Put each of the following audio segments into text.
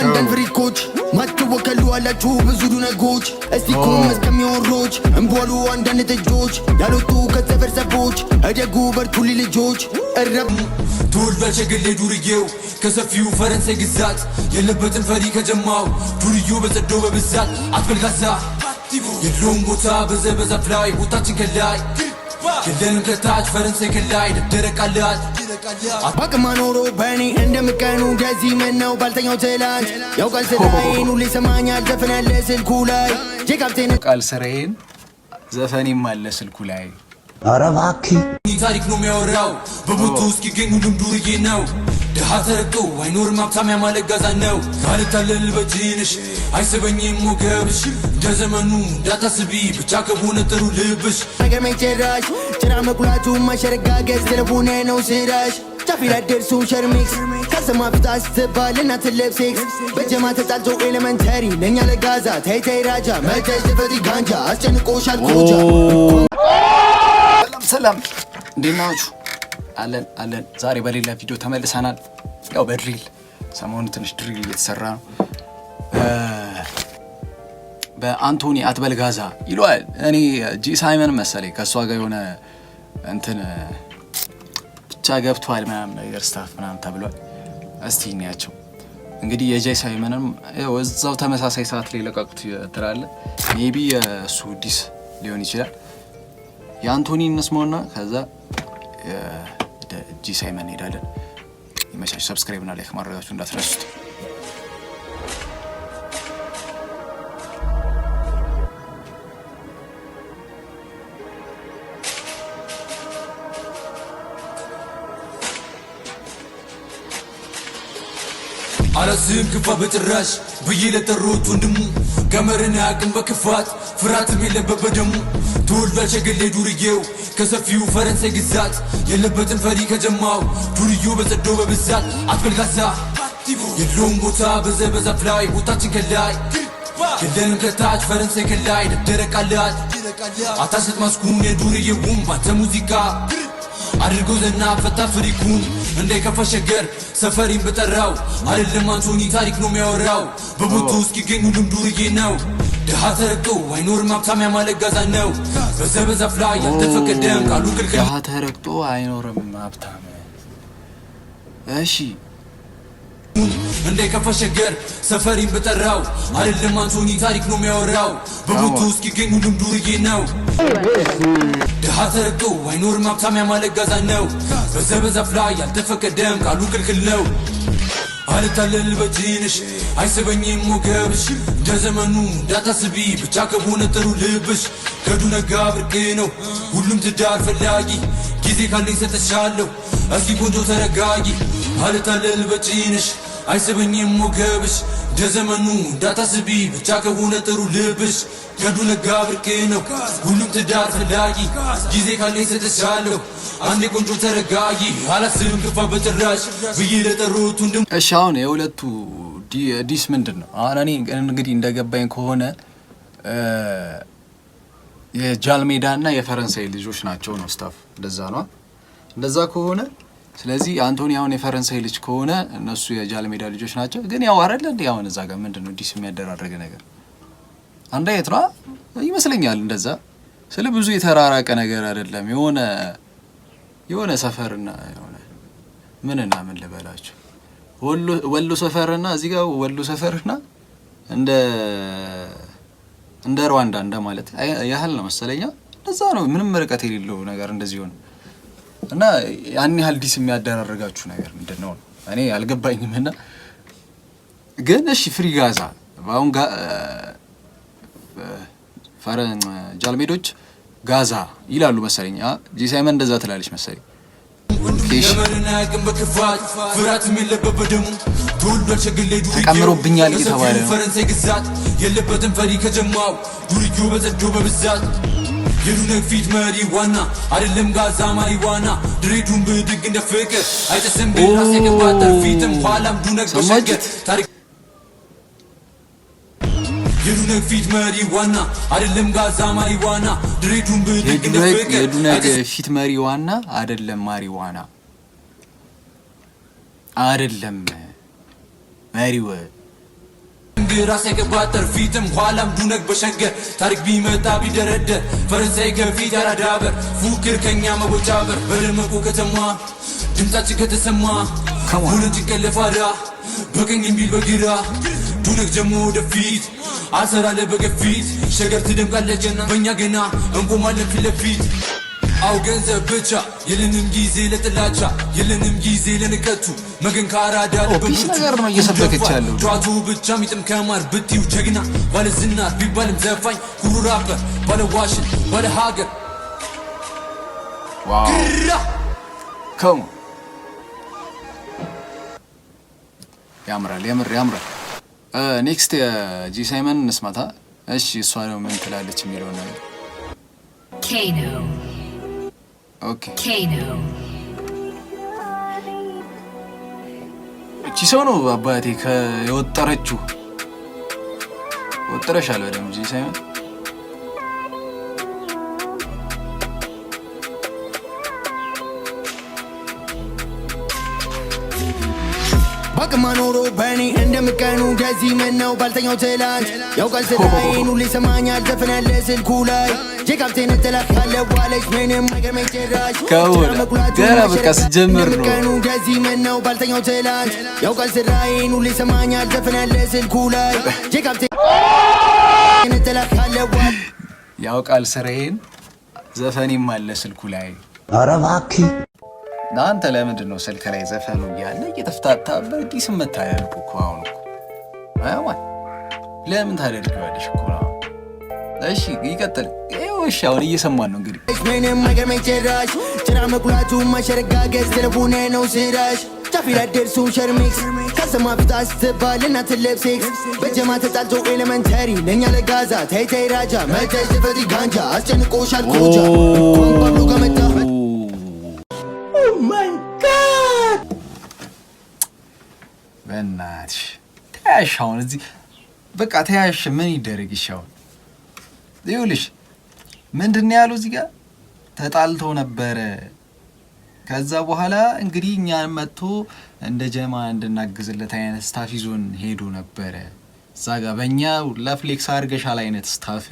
እንደን ፍሪኮች ማትወከሉ አላችሁ ብዙ ዱነጎች እስቲኩም እስከሚወሮች እንቦሉ አንዳንድ ጥጆች ያልወጡ ከሰፈር ሰቦች እደጉ በርቱ ልጆች እረብ ዱል በቸገሌ ዱርዬው ከሰፊው ፈረንሳይ ግዛት የለበትን ፈሪ ከጀማው ዱርዬው በጸዶ በብዛት አትበልጋዛ የለውም ቦታ በዘበዛፍ ላይ ቦታችን ከላይ የለንም ከታች ፈረንሳይ ከላይ ደረቃላት አባቅማ ኖሮ በእኔ እንደምቀኑ እንደዚህ ምነው ባልተኛው ትላንት ያው ቃል ስራዬን ሁሌ ሰማኛል ዘፈን ያለ ስልኩ ላይ ጄካፕቴን ቃል ስራዬን ዘፈኔም አለ ስልኩ ላይ ኧረ እባክህ ታሪክ ነው የሚያወራው በቦቱ እስኪገኝ ሁሉም ዱርዬ ነው ድሃ ተረግጦ አይኖርም ሀብታም ያማለጋዛ ነው ካልታለል በጅንሽ አይስበኝም ሞገብሽ እንደዘመኑ እንዳታስቢ ብቻ ከሆነ ጥሩ ልብሽ ነገር መጨራሽ ጭራ መቁላቱ ማሸረጋገዝ ስለሆነ ነው ስራሽ ጫፊላ ደርሱ ሸርሚክስ ከሰማ ፊት አስትባልና ትለብሴክስ በጀማ ተጣልቶ ኤሌመንተሪ ለእኛ ለጋዛ ተይተይ ራጃ መተሽ ተፈሪ ጋንጃ አስጨንቆሻል ኮጃ ሰላም እንዴት ናችሁ? አለን ዛሬ በሌላ ቪዲዮ ተመልሰናል። ያው በድሪል ሰሞኑን ትንሽ ድሪል እየተሰራ ነው። በአንቶኒ አትበልጋዛ ይሏል። እኔ ጂ ሳይመን መሰለኝ ከሷ ጋር የሆነ እንትን ብቻ ገብቷል ምናምን ነገር ስታፍ ምናምን ተብሏል። እስቲ እንያቸው እንግዲህ የጂ ሳይመንም እዛው ተመሳሳይ ሰዓት ላይ ለቀቁት ትላለ። ሜቢ እሱ ዲስ ሊሆን ይችላል። የአንቶኒ እንስማውና ከዛ ጂ ሳይመን ሄዳለን። ይመቻችሁ። ሰብስክራይብ እና ላይክ ማድረጋችሁ እንዳትረሱት። አላስም ክፋ በጭራሽ ብዬ ለጠሩት ወንድሙ ገመርን አቅም በክፋት ፍርሃትም የለበት በደሙ ዱል በቸገሌ ዱርዬው ከሰፊው ፈረንሳይ ግዛት የለበትን ፈሪ ከጀማው ዱርዬው በጸዶ በብዛት አትበልጋዛ የለውም ቦታ በዘበዛፍ ላይ ቦታችን ከላይ የለንም ከታች ፈረንሳይ ከላይ ደረቃላት አታሰጥ ማስኩን የዱርዬውን ባንተ ሙዚቃ አድርጎ ዘና ፈታ ፍሪኩን እንዳይከፋ ሸገር ሰፈሪን በጠራው አይደለም አንቶኒ ታሪክ ነው የሚያወራው በቦቱ እስኪገኝ ሁሉም ዱርዬ ነው ድሃ ተረግጦ አይኖርም ሀብታም ያማለጋዛ ነው በዘበዛፍ ላይ ያልተፈቀደም ቃሉ ክልክል ድሃ ተረግጦ አይኖርም ሀብታም እሺ እንዳይከፋ ሸገር ሰፈሪን በጠራው አይደለም አንቶኒ ታሪክ ነው የሚያወራው በቦቱ እስኪገኝ ሁሉም ዱርዬ ነው ድሃ ተረግጦ አይኖርም ሀብታም ያማለጋዛ ነው በዘበዛፍ ላይ ያልተፈቀደም ቃሉ ክልክል ነው አልታለል በጅንሽ አይስበኝም ሞገብሽ እንደዘመኑ እንዳታስቢ ብቻ ከሆነ ጥሩ ልብሽ ገዱ ነጋ ብርቅ ነው ሁሉም ትዳር ፈላጊ ጊዜ ካለኝ ሰጥሻለሁ እስኪ ቆንጆ ተረጋጊ አልታለል በጅንሽ አይስበኝም ሞገብሽ እንደዘመኑ እንዳታስቢ ብቻ ከሆነ ጥሩ ልብሽ ገዱ ነጋ ብርቅ ነው ሁሉም ትዳር ፈላጊ ጊዜ ካለኝ ሰጥሻለሁ አንዴ ቆንጆ ተረጋጊ አላስብም ክፋ በጭራሽ ብዬ ለጠሩት ወንድም እሺ አሁን የሁለቱ ዲስ ምንድን ነው? አሁን እኔ እንግዲህ እንደገባኝ ከሆነ የጃልሜዳ እና የፈረንሳይ ልጆች ናቸው ነው ስታፍ እንደዛ ነው። እንደዛ ከሆነ ስለዚህ አንቶኒ አሁን የፈረንሳይ ልጅ ከሆነ እነሱ የጃልሜዳ ልጆች ናቸው። ግን ያው አይደለ እንዴ አሁን እዛ ጋር ምንድነው ዲስ የሚያደራረገ ነገር አንድ አይነት ነው ይመስለኛል። እንደዛ ስለ ብዙ የተራራቀ ነገር አይደለም። የሆነ ሰፈርና የሆነ ምንና ምን ልበላችሁ ወሎ ሰፈርና እዚህ ጋር ወሎ ሰፈርና እንደ ሩዋንዳ እንደማለት ያህል ነው መሰለኛ። እንደዛ ነው ምንም ርቀት የሌለው ነገር እንደዚህ ሆነ እና ያን ያህል ዲስ የሚያደራርጋችሁ ነገር ምንድነው? እኔ አልገባኝም። እና ግን እሺ ፍሪ ጋዛ አሁን ጃልሜዶች ጋዛ ይላሉ መሰለኝ። ጂ ሳይመን እንደዛ ትላለች መሰለኝ። ተቀምሮብኛል እየተባለ ነው። ፈረንሳይ ግዛት የለበትን ፈሪ ከጀማው ዱርዬው በጸዶ በብዛት የዱነግ ፊት መሪ ዋና አይደለም ጋዛ ማሪዋና ድሬዱን ብድግ እንደ ፍቅር አይተሰም ቢራስ የገባታል ፊትም ኋላም ዱነግ በሸገር ታሪክ የዱነግ ፊት መሪ ዋና አይደለም ጋዛ ማሪዋና ድሬዱን ብድግ እንደ ፍቅር የዱነግ ፊት መሪ ዋና አይደለም ማሪዋና አይደለም መሪው ግራ ሳይገባጠር ፊትም ኋላም ዱነግ በሸገር ታሪክ ቢመጣ ቢደረደር ፈረንሳይ ከፊት ያራዳበር ፉክር ከኛ መቦጫበር በደመቁ ከተማ ድምፃችን ከተሰማ ሁሉን ጭንቀለፋዳ በቀኝ የሚል በግራ ዱነግ ጀሞ ወደፊት አሰራለ በገፊት ሸገር ትደምቃለችና በእኛ ገና እንቆማለን ፊት ለፊት አው ገንዘብ ብቻ የለንም ጊዜ ለጥላቻ የለንም ጊዜ ለንቀቱ መገን ካራዳ ኦፊስ ነገር ነው እየሰበከች ያለው ቷቱ ብቻ ሚጥም ከማር ብትዩ ጀግና ባለ ዝና ቢባልም ዘፋኝ ኩሩ ራፐር ባለ ዋሽን ባለ ሀገር ዋው ከም ያምራል ያምራል ኔክስት ጂ ሳይመን እንስማታ እሺ እሷ ነው ምን ትላለች የሚለው ነገር ኬኖ ኦኬ ኬኖ እቺ ሰው ነው አባቴ ከወጠረችው ወጠረሻል በደም ጂ ሳይመን ባቅማ ኖሮ በእኔ እንደምቀኑ እንደዚህ ምነው ባልተኛው ትላንት ያውቃል ስራዬን ሁሌ ይሰማኛል ዘፈናለ ስልኩ ላይ ጄካፕቴን ተላካለ ዋለች ምንም አይገርመኝ ጭራሽ ገና በቃ ስጀምር ነው እንደዚህ ምነው ባልተኛው ትላንት ያውቃል ስራዬን ሁሌ ይሰማኛል ዘፈናለ ስልኩ ላይ ጄካፕቴን ተላካለ ያውቃል ስራዬን ዘፈኔም አለ ስልኩ ላይ ኧረ እባክህ አንተ ለምንድን ነው ስልክ ላይ ዘፈኑ ያለ እየተፍታታ በዲስ መታያልኩ እኮ አሁን እኮ አይዋን ለምን ታደርጊዋለሽ እኮ እሺ ይቀጥል እሺ አሁን እየሰማን ነው እንግዲህ ምንም አይገርመኝ ጭራሽ ጭራ መቁላቱ ማሸረጋገዝ ቴሌፎኔ ነው ስራሽ ጫፊላ ደርሱ ሸርሚክስ ከሰማ ፊት አስትባል እናት ለብሴክስ በጀማ ተጣልቶ ኤሌመንተሪ ለእኛ ለጋዛ ተይተይ ራጃ መተሽ ተፈሪ ጋንጃ አስጨንቆሻል ኮጃ እንኳን ባብሎ ገመታ በእናትሽ ተያሽ አሁን እዚህ በቃ ተያሽ ምን ይደረግ ይሻው ይኸውልሽ ምንድን ያለው እዚህ ጋር ተጣልተው ነበረ ከዛ በኋላ እንግዲህ እኛን መጥቶ እንደ ጀማ እንድናግዝለት አይነት ስታፍ ይዞን ሄዶ ነበረ እዛ ጋር በእኛ ለፍሌክስ አድርገሻል አይነት ስታፍ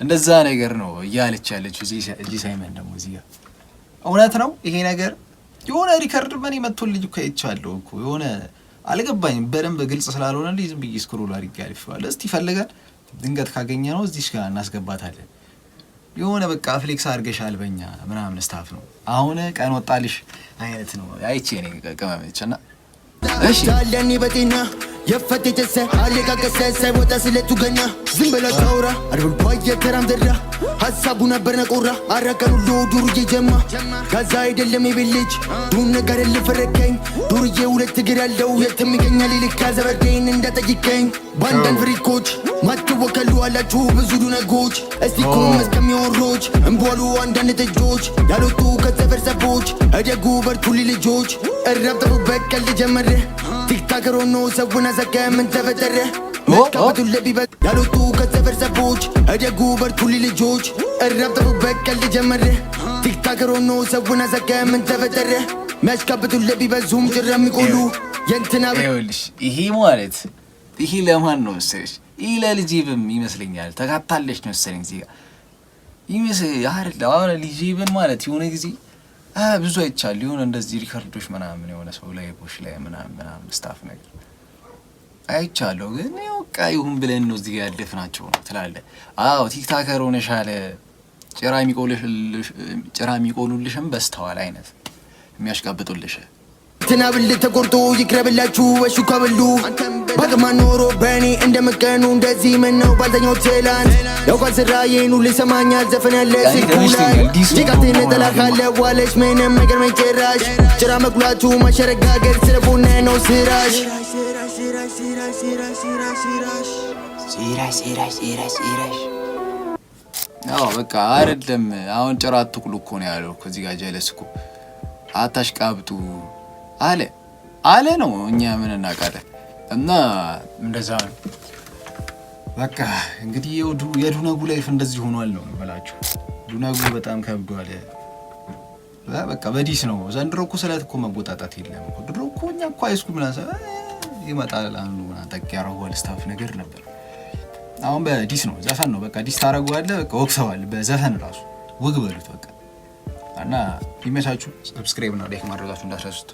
እንደዛ ነገር ነው እያለች ያለችው እዚህ ሳይመን ደግሞ እዚህ ጋር እውነት ነው ይሄ ነገር የሆነ ሪከርድ በኔ መጥቶልኝ እኮ አይቻለሁ እኮ የሆነ አልገባኝም በደንብ ግልጽ ስላልሆነልኝ ዝም ብዬ ስክሮል አድርጌ አልፌዋለሁ እስቲ ፈልገን ድንገት ካገኘ ነው እዚህ ጋር እናስገባታለን የሆነ በቃ ፍሌክስ አድርገሻል በእኛ ምናምን ስታፍ ነው አሁን ቀን ወጣልሽ አይነት ነው አይቼ እኔ ቀመመችና እሺ ታለኒ በጤና የፈተተሰ አለቃቀሰ ሳይወጣ ስለቱ ገና ዝም ብለ ታውራ አርብል ባየ ተራም ደራ ሐሳቡ ነበር ነቆራ አረቀኑ ዱርዬ ጀማ ከዛ አይደለም ይብልጅ ዱን ነገር ልፈረከኝ ዱርዬ ሁለት እግር ያለው የትም ይገኛል ይልካ ዘበርዴን እንደጠይቀኝ ባንዳን ፍሪኮች ማትወከሉ አላችሁ ብዙ ዱነጎች እስቲ ኩም እስከሚወሮች እንቧሉ አንዳንድ ጥጆች ያልወጡ ከሰፈር ሰቦች እደጉ በርቱሊ ልጆች እረብጠሩበት ቀልድ ጀመረ ቲክታከር ሆኖ ሰውን አዘጋ ምን ተፈጠረ መካበቱን ለቢበት ያልወጡ ከሰፈር ሰቦች እደጉ በርቱሊ ልጆች እረብጠሩበት ቀልድ ጀመረ ቲክታከር ሆኖ ሰውን አዘጋ ምን ተፈጠረ መካበቱን ለቢበት ዙም ጭራ የሚቆሉ የእንትና ይኸውልሽ ይሄ ማለት ይሄ ለማን ነው መሰለሽ ይሄ ለልጄብም ይመስለኛል ተካታለች ነው መሰለኝ እዚህ ጋር ይመስል አሁን ልጄብን ማለት የሆነ ጊዜ ብዙ አይቻል የሆነ እንደዚህ ሪከርዶች ምናምን የሆነ ሰው ላይ ቦሽ ላይ ምናምን ስታፍ ነገር አይቻለሁ ግን በቃ ይሁን ብለን ነው እዚህ ጋር ያለፍናቸው ነው ትላለህ አዎ ቲክታከር ሆነሻል ጭራ የሚቆሉልሽም በስተዋል አይነት የሚያሽቃብጡልሽ ትናብል ተቆርጦ ይቅረብላችሁ ወሹካ በሉ ባቅማ ኖሮ በእኔ እንደምቀኑ እንደዚህ ምነው ባልተኛው ትላንት ያውቃል ስራዬን ሁሌ ይሰማኛል ዘፈን ያለ ስልኩ ላይ ጄካፕቴን ተላካለ ዋለች ምንም አይገርመኝ ጭራሽ ጭራ መቁላቱ ማሸረጋገድ ስለፎነ ነው ስራሽ አዎ በቃ አይደለም አሁን ጭራ አትቁሉ እኮ ነው ያለው ከዚህ ጋር ጀለስ እኮ አታሽቃብጡ አለ ነው እኛ ምን እናውቃለን እና እንደዛ ነው በቃ እንግዲህ የዱነጉ ላይፍ እንደዚህ ሆኗል ነው ማለት ዱነጉ በጣም ከብዷል በቃ በዲስ ነው ዘንድሮ እኮ ስለት እኮ መቦጣጣት የለም እኮ ድሮ እኮ እኛ እኮ አይስኩ ምናምን ይመጣል አንዱ ጠቅ ያረጋል ስታፍ ነገር ነበር አሁን በዲስ ነው ዘፈን ነው በቃ ዲስ ታረጋዋለህ በቃ ወክሰዋል በዘፈን ራሱ ወግ በሉት በቃ እና ይመቻችሁ ሰብስክራይብ እና ላይክ ማድረጋችሁ እንዳትረሱት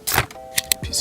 ፒስ